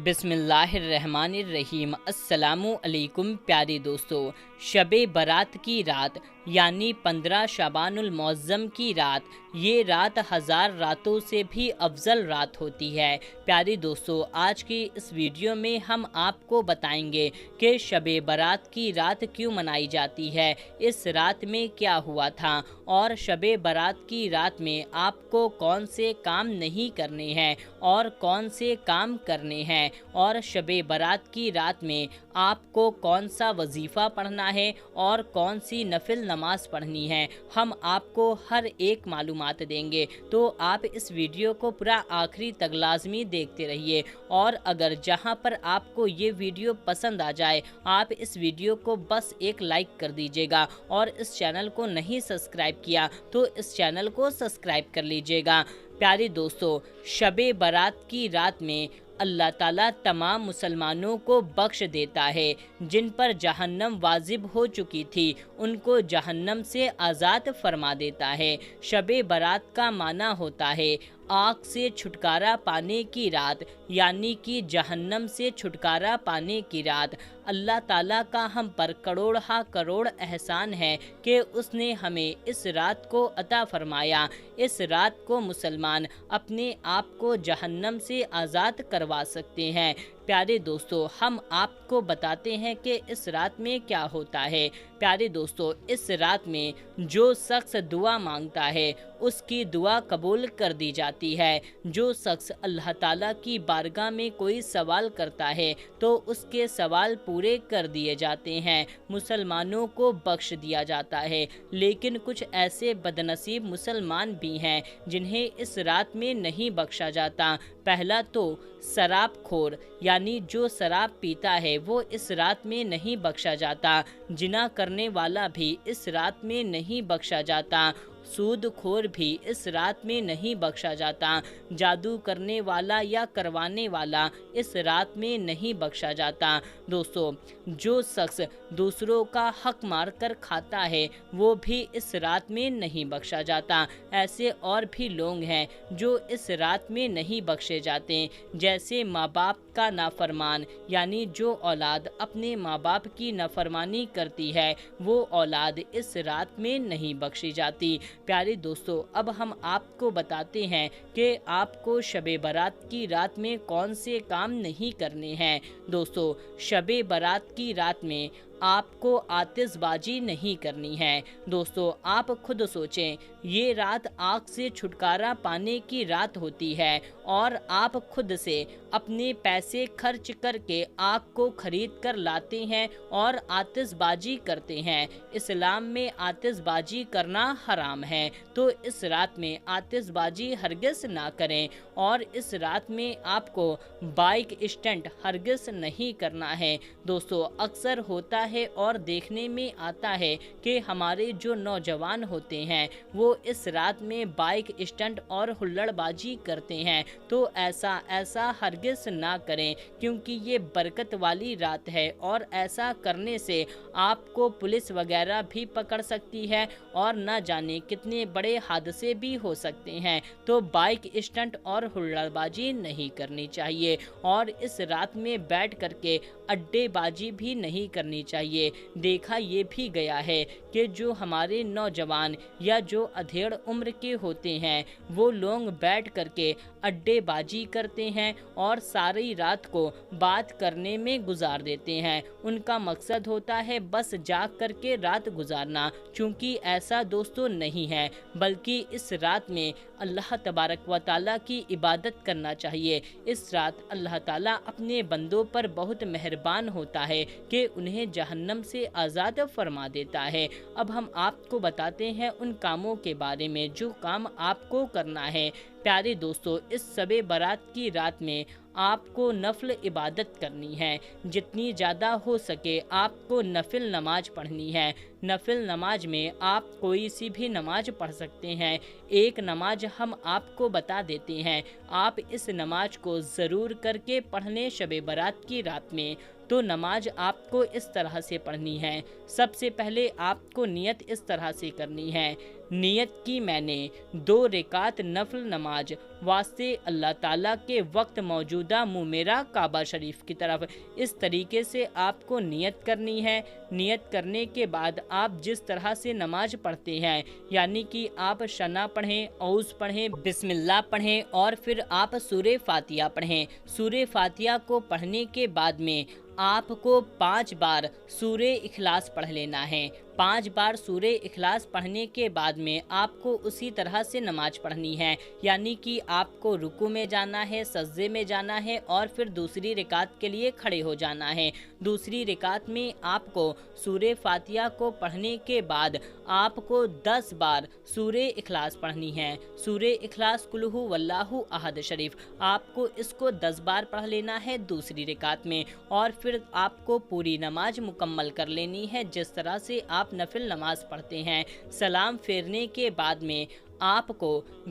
बिस्मिल्लाहिर्रहमानिर्रहीम। अस्सलामु अलैकुम प्यारे दोस्तों। शब बारात की रात यानी 15 शबानुल मुअज़्ज़म की रात, ये रात हज़ार रातों से भी अफजल रात होती है। प्यारे दोस्तों, आज की इस वीडियो में हम आपको बताएंगे कि शब बारात की रात क्यों मनाई जाती है, इस रात में क्या हुआ था और शब बारात की रात में आपको कौन से काम नहीं करने हैं और कौन से काम करने हैं, और शब बारात की रात में आपको कौन सा वजीफ़ा पढ़ना है और कौन सी नफिल नमाज पढ़नी है। हम आपको हर एक मालूमात देंगे, तो आप इस वीडियो को पूरा आखिरी तक लाजमी देखते रहिए। और अगर जहां पर आपको ये वीडियो पसंद आ जाए, आप इस वीडियो को बस एक लाइक कर दीजिएगा, और इस चैनल को नहीं सब्सक्राइब किया तो इस चैनल को सब्सक्राइब कर लीजिएगा। प्यारे दोस्तों, शब बारात की रात में अल्लाह ताला तमाम मुसलमानों को बख्श देता है। जिन पर जहन्नम वाजिब हो चुकी थी, उनको जहन्नम से आज़ाद फरमा देता है। शब बारात का माना होता है आग से छुटकारा पाने की रात, यानी कि जहन्नम से छुटकारा पाने की रात। अल्लाह ताला का हम पर करोड़ हा करोड़ एहसान है कि उसने हमें इस रात को अता फरमाया। इस रात को मुसलमान अपने आप को जहन्नम से आज़ाद करवा सकते हैं। प्यारे दोस्तों, हम आपको बताते हैं कि इस रात में क्या होता है। प्यारे दोस्तों, इस रात में जो शख्स दुआ मांगता है, उसकी दुआ कबूल कर दी जाती है। जो शख्स अल्लाह ताला की बारगाह में कोई सवाल करता है, तो उसके सवाल पूरे कर दिए जाते हैं, मुसलमानों को बख्श दिया जाता है। लेकिन कुछ ऐसे बदनसीब मुसलमान भी हैं जिन्हें इस रात में नहीं बख्शा जाता। पहला तो शराब खोर, यानी जो शराब पीता है, वो इस रात में नहीं बख्शा जाता। जिना करने वाला भी इस रात में नहीं बख्शा जाता। सूद खोर भी इस रात में नहीं बख्शा जाता। जादू करने वाला या करवाने वाला इस रात में नहीं बख्शा जाता। दोस्तों, जो शख्स दूसरों का हक मार कर खाता है, वो भी इस रात में नहीं बख्शा जाता। ऐसे और भी लोग हैं जो इस रात में नहीं बख्शे जाते, जैसे माँ बाप का नाफरमान, यानी जो औलाद अपने माँ बाप की नाफरमानी करती है, वो औलाद इस रात में नहीं बख्शी जाती। प्यारे दोस्तों, अब हम आपको बताते हैं कि आपको शब बारात की रात में कौन से काम नहीं करने हैं। दोस्तों, शब बारात की रात में आपको आतिशबाजी नहीं करनी है। दोस्तों, आप खुद सोचें, ये रात आग से छुटकारा पाने की रात होती है, और आप खुद से अपने पैसे खर्च करके आग को खरीद कर लाते हैं और आतिशबाजी करते हैं। इस्लाम में आतिशबाजी करना हराम है, तो इस रात में आतिशबाजी हरगिज़ ना करें। और इस रात में आपको बाइक स्टंट हरगिज़ नहीं करना है। दोस्तों, अक्सर होता है और देखने में आता है कि हमारे जो नौजवान होते हैं, वो इस रात में बाइक स्टंट और हुल्लड़बाजी करते हैं। तो ऐसा हरगिज़ ना करें, क्योंकि ये बरकत वाली रात है, और ऐसा करने से आपको पुलिस वगैरह भी पकड़ सकती है, और न जाने कितने बड़े हादसे भी हो सकते हैं। तो बाइक स्टंट और हुल्लड़बाजी नहीं करनी चाहिए, और इस रात में बैठ करके अड्डेबाजी भी नहीं करनी चाहिए। देखा ये भी गया है कि जो हमारे नौजवान या जो अधेड़ उम्र के होते हैं, वो लोग बैठ करके अड्डेबाजी करते हैं और सारी रात को बात करने में गुजार देते हैं। उनका मकसद होता है बस जाग करके रात गुजारना। चूँकि ऐसा दोस्तों नहीं है, बल्कि इस रात में अल्लाह तबारक व ताला की इबादत करना चाहिए। इस रात अल्लाह ताला अपने बंदों पर बहुत मेहरबान होता है कि उन्हें जहन्नम से आज़ाद फरमा देता है। अब हम आपको बताते हैं उन कामों के बारे में जो काम आपको करना है। प्यारे दोस्तों, इस शब बारात की रात में आपको नफल इबादत करनी है। जितनी ज़्यादा हो सके आपको नफिल नमाज पढ़नी है। नफिल नमाज में आप कोई सी भी नमाज पढ़ सकते हैं। एक नमाज हम आपको बता देते हैं, आप इस नमाज को ज़रूर करके पढ़ लें शब बारात की रात में। तो नमाज आपको इस तरह से पढ़नी है। सबसे पहले आपको नियत इस तरह से करनी है, नियत की मैंने 2 रकात नफल नमाज वास्ते अल्लाह ताला के वक्त मौजूदा मुँह मेरा काबा शरीफ की तरफ। इस तरीके से आपको नियत करनी है। नियत करने के बाद आप जिस तरह से नमाज पढ़ते हैं, यानी कि आप शना पढ़ें, औज़ पढ़ें, बिस्मिल्लाह पढ़ें और फिर आप सूरे फातिहा पढ़ें। सूरे फातिहा को पढ़ने के बाद में आपको 5 बार सूरे इखलास पढ़ लेना है। 5 बार सूरे इखलास पढ़ने के बाद में आपको उसी तरह से नमाज पढ़नी है, यानी कि आपको रुकू में जाना है, सज्दे में जाना है और फिर दूसरी रकात के लिए खड़े हो जाना है। दूसरी रकात में आपको सूरे फातिहा को पढ़ने के बाद आपको 10 बार सूरे इखलास पढ़नी है। सूरे इखलास कुल हु वल्लाहु अहद शरीफ आपको इसको 10 बार पढ़ लेना है दूसरी रकात में, और फिर आपको पूरी नमाज मुकम्मल कर लेनी है जिस तरह से आप नफिल नमाज पढ़ते हैं। सलाम फेरने के बाद में आपको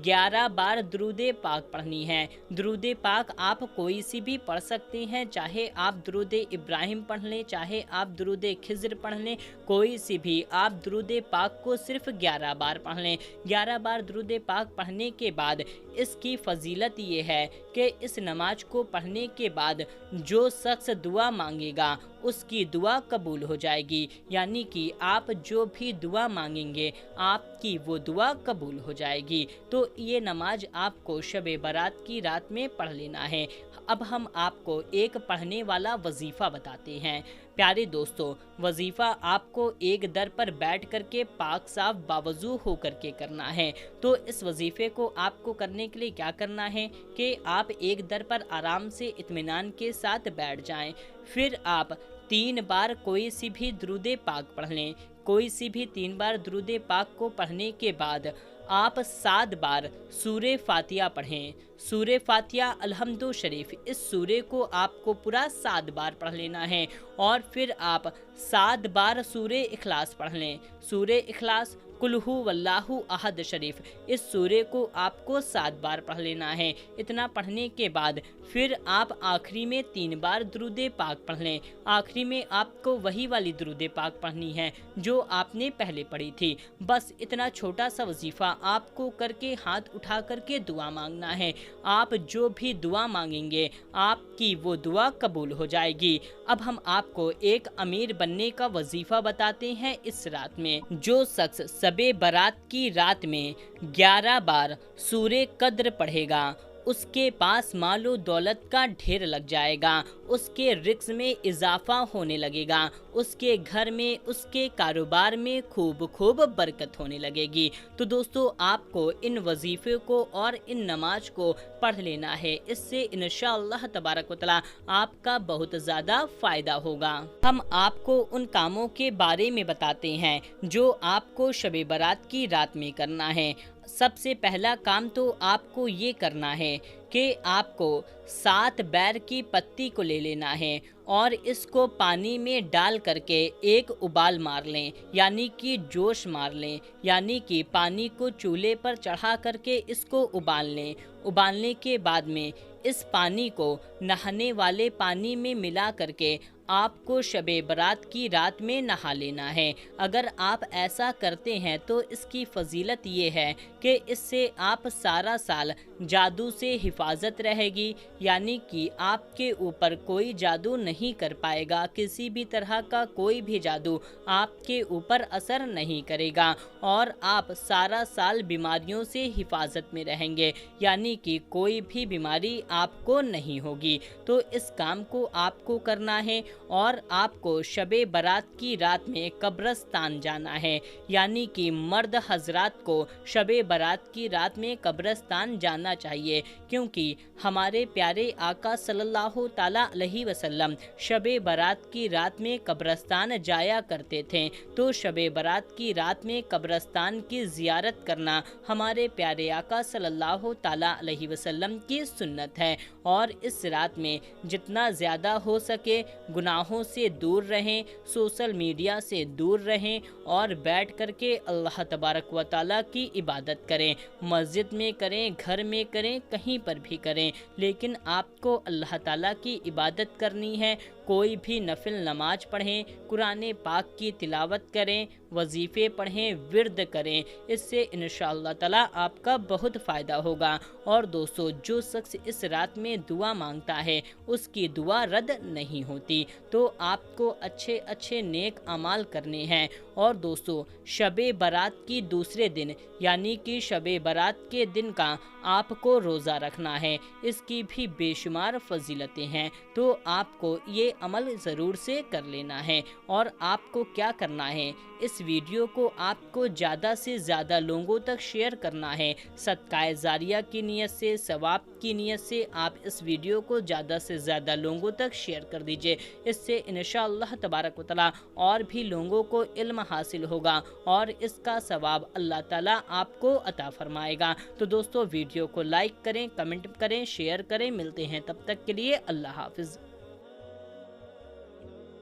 11 बार दुरूदे पाक पढ़नी है। दुरूदे पाक आप कोई सी भी पढ़ सकते हैं, चाहे आप दुरूदे इब्राहिम पढ़ लें, चाहे आप दुरूदे खिज़्र पढ़ लें, कोई सी भी आप दुरूदे पाक को सिर्फ 11 बार पढ़ लें। 11 बार दुरूदे पाक पढ़ने के बाद इसकी फजीलत ये है कि इस नमाज को पढ़ने के बाद जो शख्स दुआ मांगेगा उसकी दुआ कबूल हो जाएगी, यानी कि आप जो भी दुआ मांगेंगे आपकी वो दुआ कबूल हो जाएगी। तो ये नमाज आपको शब बारात की रात में पढ़ लेना है। अब हम आपको एक पढ़ने वाला वजीफ़ा बताते हैं। प्यारे दोस्तों, वजीफ़ा आपको एक दर पर बैठ करके पाक साफ बावजू हो करके करना है। तो इस वजीफ़े को आपको करने के लिए क्या करना है कि आप एक दर पर आराम से इत्मीनान के साथ बैठ जाएं। फिर आप 3 बार कोई सी भी दुरूदे पाक पढ़ लें। कोई सी भी 3 बार दुरूदे पाक को पढ़ने के बाद आप 7 बार सूरे फातिहा पढ़ें। सूरे फातिहा अलहम्दु शरीफ, इस सूरे को आपको पूरा 7 बार पढ़ लेना है, और फिर आप 7 बार सूरे इखलास पढ़ लें। सूरे इखलास कुल हु वल्लाहु अहद शरीफ, इस सूरे को आपको 7 बार पढ़ लेना है। इतना पढ़ने के बाद फिर आप आखिरी में 3 बार दुरूदे पाक पढ़ लें। आखिरी में आपको वही वाली दुरूदे पाक पढ़नी है जो आपने पहले पढ़ी थी। बस इतना छोटा सा वजीफ़ा आपको करके हाथ उठा करके दुआ मांगना है। आप जो भी दुआ मांगेंगे आपकी वो दुआ कबूल हो जाएगी। अब हम आपको एक अमीर बनने का वजीफ़ा बताते हैं इस रात में। जो शख्स शबे बारात की रात में 11 बार सूरे कद्र पढ़ेगा उसके पास मालो दौलत का ढेर लग जाएगा, उसके रिज़्क़ में इजाफा होने लगेगा, उसके घर में, उसके कारोबार में खूब खूब बरकत होने लगेगी। तो दोस्तों, आपको इन वजीफ़े को और इन नमाज को पढ़ लेना है। इससे इंशाअल्लाह तबारक व तआला आपका बहुत ज़्यादा फ़ायदा होगा। हम आपको उन कामों के बारे में बताते हैं जो आपको शब बारात की रात में करना है। सबसे पहला काम तो आपको ये करना है कि आपको 7 बैर की पत्ती को ले लेना है और इसको पानी में डाल करके एक उबाल मार लें, यानी कि जोश मार लें, यानी कि पानी को चूल्हे पर चढ़ा करके इसको उबाल लें। उबालने के बाद में इस पानी को नहाने वाले पानी में मिला करके आपको शबे बारात की रात में नहा लेना है। अगर आप ऐसा करते हैं तो इसकी फजीलत ये है कि इससे आप सारा साल जादू से हिफाजत रहेगी, यानी कि आपके ऊपर कोई जादू नहीं कर पाएगा, किसी भी तरह का कोई भी जादू आपके ऊपर असर नहीं करेगा और आप सारा साल बीमारियों से हिफाजत में रहेंगे, यानी कि कोई भी बीमारी आपको नहीं होगी। तो इस काम को आपको करना है और आपको शबे बारात की रात में कब्रस्तान जाना है, यानी कि मर्द हजरात को शबे बारात की रात में कब्रस्तान जाना चाहिए, क्योंकि हमारे प्यारे आका सल्लल्लाहु ताला अलैहि वसल्लम शबे बारात की रात में कब्रस्तान जाया करते थे। तो शबे बारात की रात में कब्रस्तान की ज़ियारत करना हमारे प्यारे आका सल्लल्लाहु ताला अलैहि वसल्लम की सुन्नत है। और इस रात में जितना ज़्यादा हो सके गुनाहों से दूर रहें, सोशल मीडिया से दूर रहें और बैठ करके अल्लाह तबारक व तआला की इबादत करें। मस्जिद में करें, घर में करें, कहीं पर भी करें, लेकिन आपको अल्लाह ताला की इबादत करनी है। कोई भी नफिल नमाज पढ़ें, कुरान पाक की तिलावत करें, वजीफ़े पढ़ें, विर्द करें। इससे इंशाअल्लाह ताला आपका बहुत फ़ायदा होगा। और दोस्तों, जो शख्स इस रात में दुआ मांगता है उसकी दुआ रद्द नहीं होती। तो आपको अच्छे अच्छे नेक अमाल करने हैं। और दोस्तों, शबे बारात की दूसरे दिन यानी कि शबे बारात के दिन का आपको रोज़ा रखना है। इसकी भी बेशुमार फजीलतें हैं, तो आपको ये अमल ज़रूर से कर लेना है। और आपको क्या करना है, इस वीडियो को आपको ज़्यादा से ज़्यादा लोगों तक शेयर करना है। सदकाए जारिया की नीयत से, सवाब की नीयत से आप इस वीडियो को ज़्यादा से ज़्यादा लोगों तक शेयर कर दीजिए। इससे इंशाअल्लाह तबारक व तआला और भी लोगों को इल्म हासिल होगा और इसका सवाब अल्लाह ताला आपको अता फरमाएगा। तो दोस्तों, वीडियो को लाइक करें, कमेंट करें, शेयर करें। मिलते हैं तब तक के लिए अल्लाह हाफिज़।